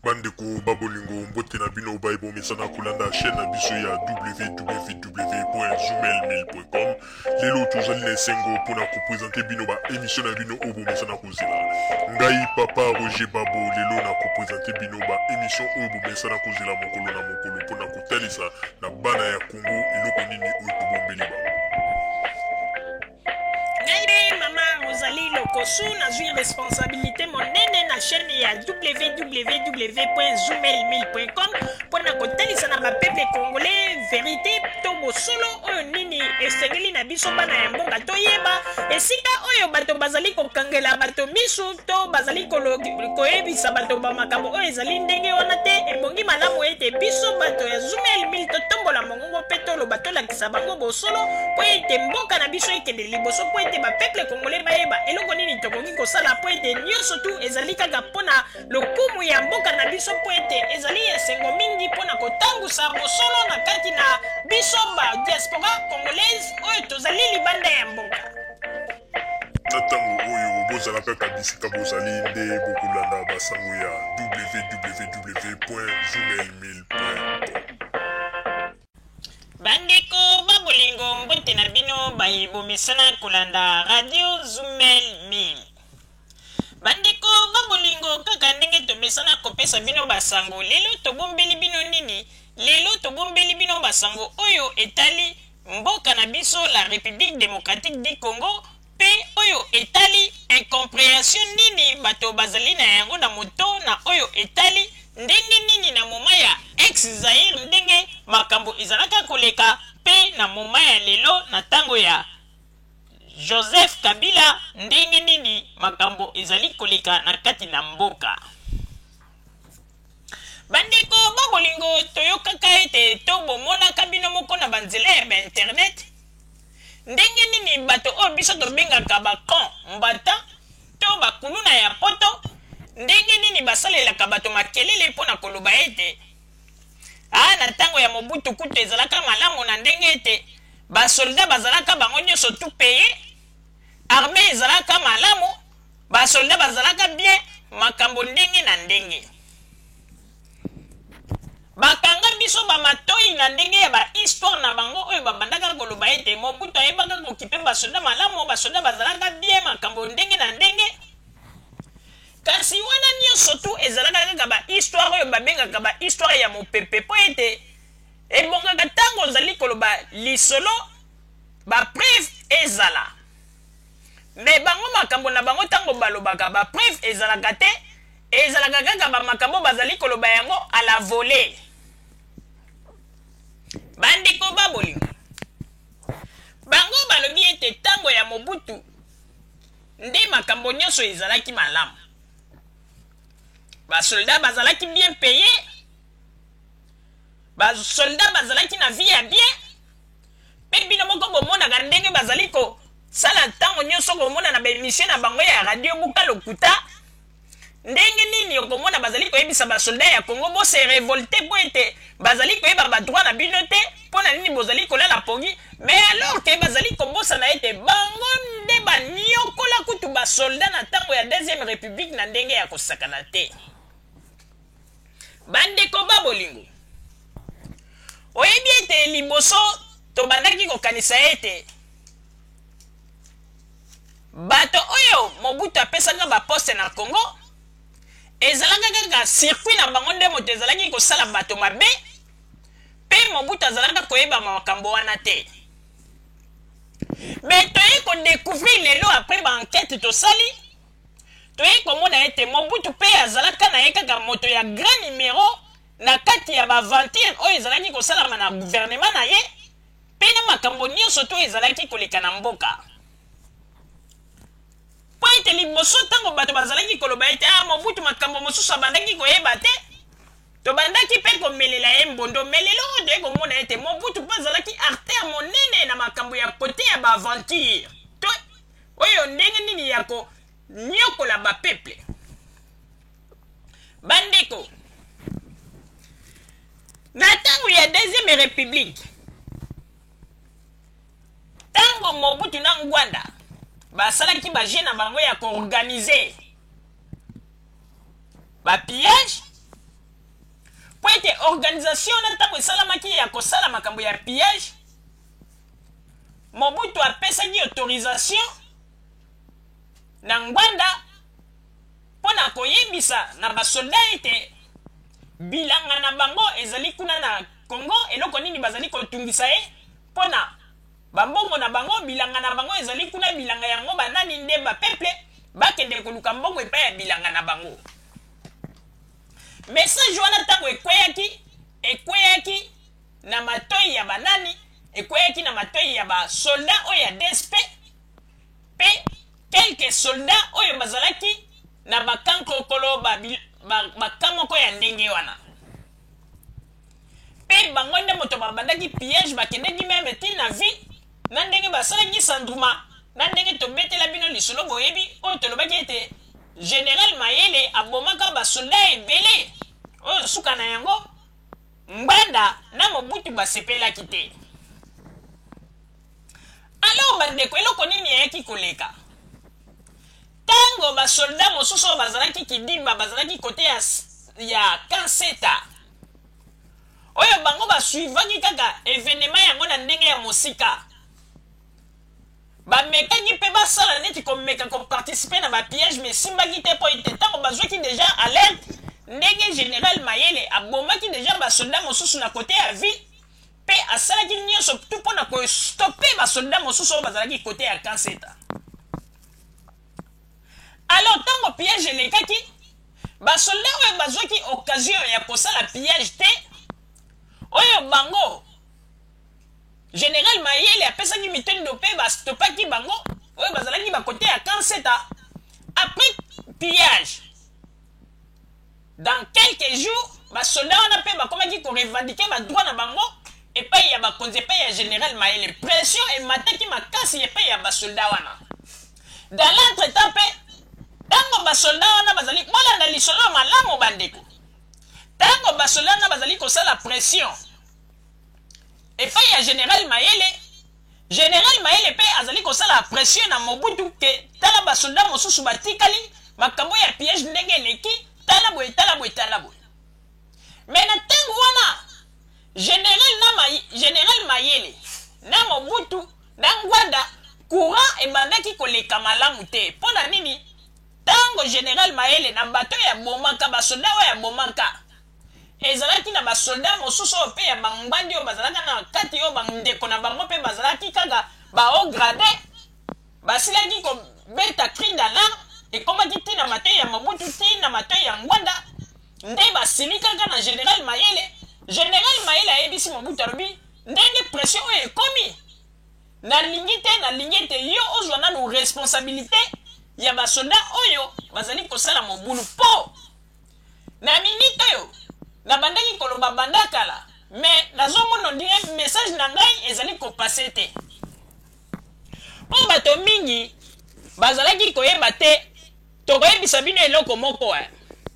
Bandeko babolingo mbote na bino baibo mesana kulanda chaîne na biso ya www.zoomel1000.com. Lelo tozali na esengo mpona kopresente bino ba émission na bino oyo bomesana kozela. Ngai papa Roger Babo lelo na kopresente bino ba émission oyo bomesana kozela mokolo na mokolo mpona kotalisa na bana ya Congo eloko nini oyo tobombeli bango. Ozali lokosu nazwi responsabilité monene na chaîne ya www.zoomel1000.com mpona kotalisa na bapeple congolais vérité to bosolo oyo nini esengeli na biso bana ya mboka toyeba esika oyo bato bazali kokangela bato misu to bazali koyebisa bato bamakambo oyo ezali ndenge wana te ebongi malamu ete biso bato ya Zoomel 1000 totombola mongongo mpe toloba tolakisa bango bosolo mpo ete mboka na biso ekende liboso mpo ete bapeple congolais bayeba eloko nini tokoki kosala mpo ete nyonso tu ezali kaka mpona lokumu ya mboka na biso mpo ete ezali esengo mingi mpona kotangusa bosolo na kati na biso ba diaspora congolaise oyo tozali libanda ya mboka. Na ntango oyo bozala kaka bisika bozali nde bokolanda basango ya www.zoomel1000.com. Bandeko babolingo mbote na bino bayebomesana kolanda radio Zoomel 1000. Bandeko babolingo kaka ndenge tomesana kopesa bino basango lelo tobombeli bino nini? Lelo tobombeli bino basango oyo etali mboka na biso la République démocratique du Congo pe oyo etali incompréhension nini bato bazali na yango na moto na oyo etali ndenge nini na moma ya ex-Zaire ndenge makambo ezalaka koleka pe na moma ya lelo na tango ya Joseph Kabila ndenge nini makambo ezali koleka na kati na mboka. Bandeko babolingo toyokaka ete to bomonaka bino moko na banzela ya internet ndenge nini bato oyo biso tobengaka bakon mbata to bakuluna ya poto ndenge nini basalelaka bato makelele mpona koloba ete na ntango ya Mobutu kutu ezalaka malamu na ndenge ete basoldat bazalaka bango nyonso tu paye armée ezalaka malamu basoldat bazalaka bien makambo ndenge na ndenge bakanga biso bamatoi na ndenge ya bahistoire na bango oyo babandaka koloba ete Mobutu ayebaka kokipe basoldat malamu basoldat bazalaka bien makambo ndenge na ndenge. Kasi wana nyonso tu ezalaka kaka bahistoire oyo babengaka bahistoire ya mopepe po ete ebongaka ntango ozali koloba lisolo bapreuve ezala me bango makambo na bango ntango balobaka bapreuve ezalaka te ezalaka kaka bamakambo bazali koloba yango à la volée. Bandeko babolingo bango balobi ete ntango ya Mobutu nde makambo nyonso ezalaki malamu basoldat bazalaki bien payé basoldat bazalaki na vie ya bien pe bino moko bomonaka ndenge bazali kosala ntango nyonso komona na baémission na bango ya radio buka lokuta ndenge nini okomona bazali koyebisa basoldat ya Congo bose révolté po ete bazali koyeba badroit na bino te mpo na nini bozali kolala pongi mais alors ke bazali kobosana ete bango nde baniokola kutu basoldat na ntango ya deuxième république na ndenge ya kosakana te. Bandeko babolingo oyebi ete liboso tobandaki kokanisa ete bato oyo Mobutu apesaka baposte na Congo ezalaka kaka circuit na bango nde moto ezalaki kosala bato mabe pe Mobutu azalaka koyeba makambo wana te me toyei kodécouvrir lelo après baenquête tosali toyei komona ete Mobutu mpe azalaka na ye kaka moto ya grand numéro na kati ya baventure oyo ezalaki kosalama na gouvernement na ye mpe na makambo nyonso to ezalaki koleka na mboka po ete liboso ntango bato bazalaki koloba ete Mobutu makambo mosusu abandaki koyeba te tobandaki mpe komelela ye mbondo me lelo oyo toyei komona ete Mobutu mpe azalaki artère monene na makambo ya kote ya baaventure to oyo ndenge nini ya konyokola bapeple. Bandeko na ntango ya deuxième république ntango Mobutu na Ngwanda basalaki bagene na bango ya koorganize ba pillage organisation na ntango esalamaki ya kosala makambo ya pillage, Mobutu apesaki autorisation na Ngwanda mpona koyebisa na basolda ete bilanga na bango ezali kuna na Congo, eloko nini bazali kotungisa ye mpona bambongo na bango, bilanga na bango ezali kuna, bilanga yango banani nde bapeple bakende koluka mbongo epai ya bilanga na bango. Message wana ntango ekweyaki na matoi ya banani, ekweyaki na matoi ya basolda oyo ya DSP pe quelques soldats oyo bazalaki na bakankokolo bakamoko ya ndenge wana. Pe bango nde moto babandaki piège bakendeki meme ti na vie na ndenge basalaki sandruma, na ndenge tobetela bino lisolo boyebi oyo tolobaki ete Général Mayele abomaka basolda ebele oyo suka na yango Ngwanda na Mobutu basepelaki te. Alors bandeko, eloko nini eyaki koleka? Tango basolda mosusu oyo bazalaki Kidimba, bazalaki kote ya Kanseta, oyo bango basuivaki kaka evenema yango na ndenge ya mosika, bamekaki mpe basala neti komeka koparticipe na bapiège, mais simbaki te po ete ntango bazwaki deja alerte ndenge Général Mayele abomaki deja basolda mosusu na kote ya ville, pe asalaki nyonso tu mpona kostope basolda mosusu oyo bazalaki kote ya Kanseta. Alors ntango piège elekaki, basolda oyo bazwaki occasion ya kosala piège te, oyo bango Général Mayele apesaki mitindo mpe bastopaki bango oyo bazalaki bakote ya Kanseta. Après pillage, dans quelques jours basolda wana mpe bakomaki korevendique badroit na bango epai ya bakonzi, epai ya Général Mayele. Pression emataki makasi epai ya basolda wana. Dans l'entretemps mpe tango basolda wana bazali bolanda lisolo malamu bandeko, tango basolda wana bazali kosala pression epai ya Général Mayele, Général Mayele pe azali kosala pression na Mobutu ke tala basolda mosusu batikali makambo ya piège ndenge eleki, tala boye tala boye tala boye. Mais na tango wana Général Mayele na Mobutu na Ngwanda courant ebandaki koleka malamu te. Mpona nini? Tango Général Mayele na bato ya bomaka, basolda oyo ya bomaka ezalaki na basolda mosusu oyo mpe ya bangbandi oyo bazalaka na kati oyo bandeko na bango mpe bazalaki kaka bahaut grade, basilaki kobeta cri d'alarme, ekomaki ti na matoi ya Mobutu ti na matoi ya Ngwanda, nde basili kaka na Général Mayele. Général Mayele ayebisi Mobutu alobi ndenge pression oyo ekomi, nalingi te yo ozwa nanu responsabilité ya basolda oyo bazali kosala mobulu po na minute oyo na bandaki koloba bandakala, mais nazomona ndire message na ngai ezali kopase te. Po bato mingi bazalaki koyeba te, tokoyebisa bino eloko moko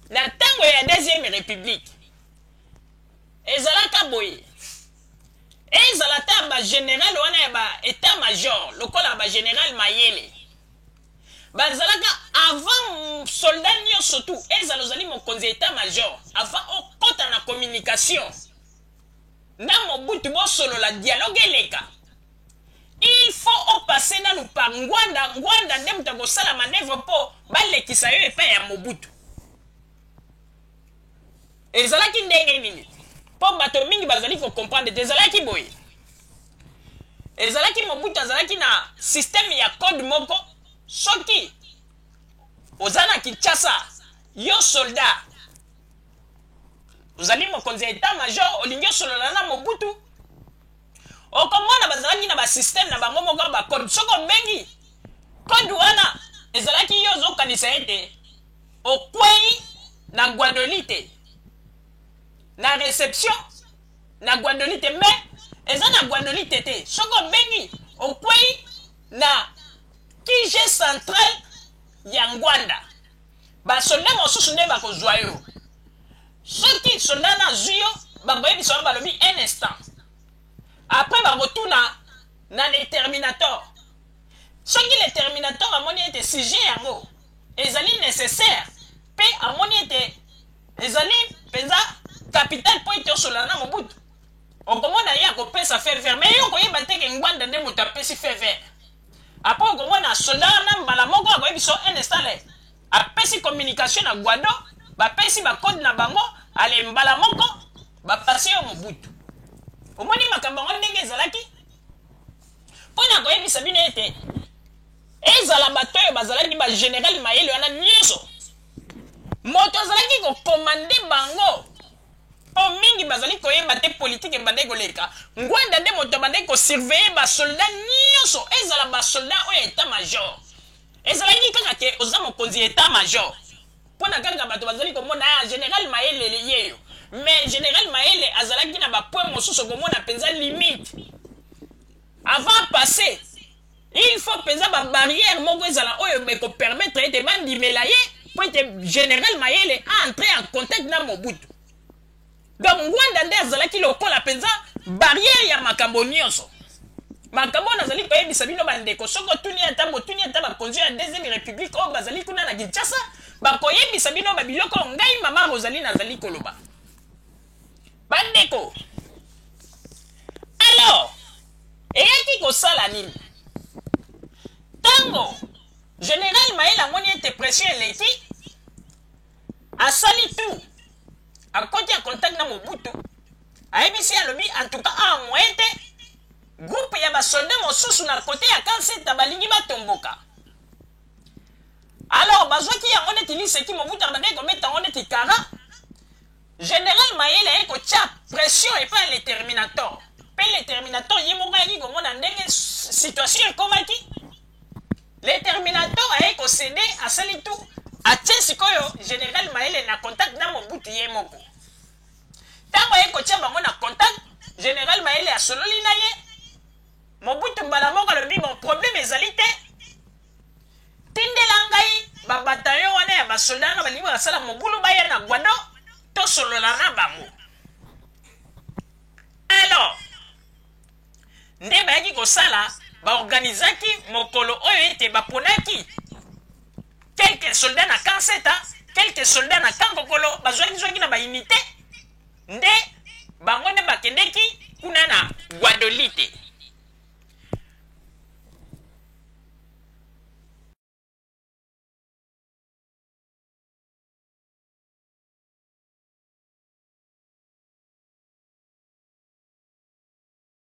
na tango ya deuxième république ezalaka boye, ezalata ba général wana ya ba état major lokola ba Général Mayele bazalaka avant soldat nyonso tu ezala ozali mokonzi état major, avant okota na communication na Mobutu bosolola dialogue eleka, il faut opasser nanu par Ngwanda nde mutu akosala manevre mpo balekisa yo epai ya Mobutu. Ezalaki ndenge nini? Po bato mingi bazali comprendre te ezalaki boye. Ezalaki Mobutu azalaki na système ya code moko, soki ozana Kinshasa yo soldat ozali mokonzi état major olingi osolola na Mobutu, okomona bazalaki na basystème na bango moko ba code, soko bengi code wana ezalaki yo ozokanisa ete okwei na Guadolite na réception na Guadolite, mais eza na Guadolite te, soko bengi okwei na QG central ya Ngwanda, basolda mosusu nde bakozwa yo. Soki soldat na zwi yo baboyebisa wana balobi un instant, après bakotuna na le terminator, soki le terminator amoni ete sujet yango ezali nécessaire pe amoni ete ezali penza capital po ete osola na Mobutu okomona ye akopesa fer vert mais yo koyeba te ke ngwanda nde moto apesi fer vert apo okomona soldat na mbala moko akoyebi so un instant apesi communication na Guado bapesi bakode na bango ale mbala moko bapasi yo Mobutu omoni makambo yango ndenge ezalaki mpona koyebisa bino ete ezala bato oyo bazalaki bagénéral Mayele wana nyonso moto azalaki kokomande bango mpo mingi bazali koyeba te politike ebandaki koleka ngwanda nde moto abandaki kosurveille basoldat nyonso ezala basoldat oyo etat major ezalaki kaka ke oza mokonzi etat major mpona kaka bato bazali komona ya général Mayele yeyo mais général Mayele azalaki na bapoint mosusu komona mpenza limite avant passer il faut penza barrière moko ezala oyo ekopermettre ete bandimela ye po ete général Mayele entre en contact na Mobutu donc ngwanda nde azalaki lokola penza barrière ya makambo nyonso makambo nazali koyebisa bino bandeko soko otuni ata bakonzi ya deuxième république oyo bazali kuna na Kinshasa bakoyebisa bino babiloko ngai mama Rosaline azali koloba bandeko alors eyaki kosala nini tango général Mayele amoni ete pression eleki asali tout akoti en contact na Mobutu ayebisi alobi en tout cas amoyen te groupe ya basoldat mosusu na kote ya kanseta balingi batomboka alors bazwaki yango neti liseki Mobutu abandaki kometa yango neti kara général Mayele aye kotia pression epai le terminator mpe le terminator ye moko ayaki komona ndenge situation ekomaki le terminator aye kosede asali tout atie sikoyo général Mayele na contact na Mobutu ye moko ntango aye kotia bango na contact général Mayele asololi na ye Mobutu mbala moko alobi bon problème ezali te tindela ngai babataillon wana ya basoldat na balingi basala mobulu baya na Guado tosolola na bango alors nde bayaki kosala baorganizaki mokolo oyo ete baponaki quelques soldats na kanseta quelques soldats na kankokolo bazwaki na baunité nde bango nde bakendeki kuna na Guadolite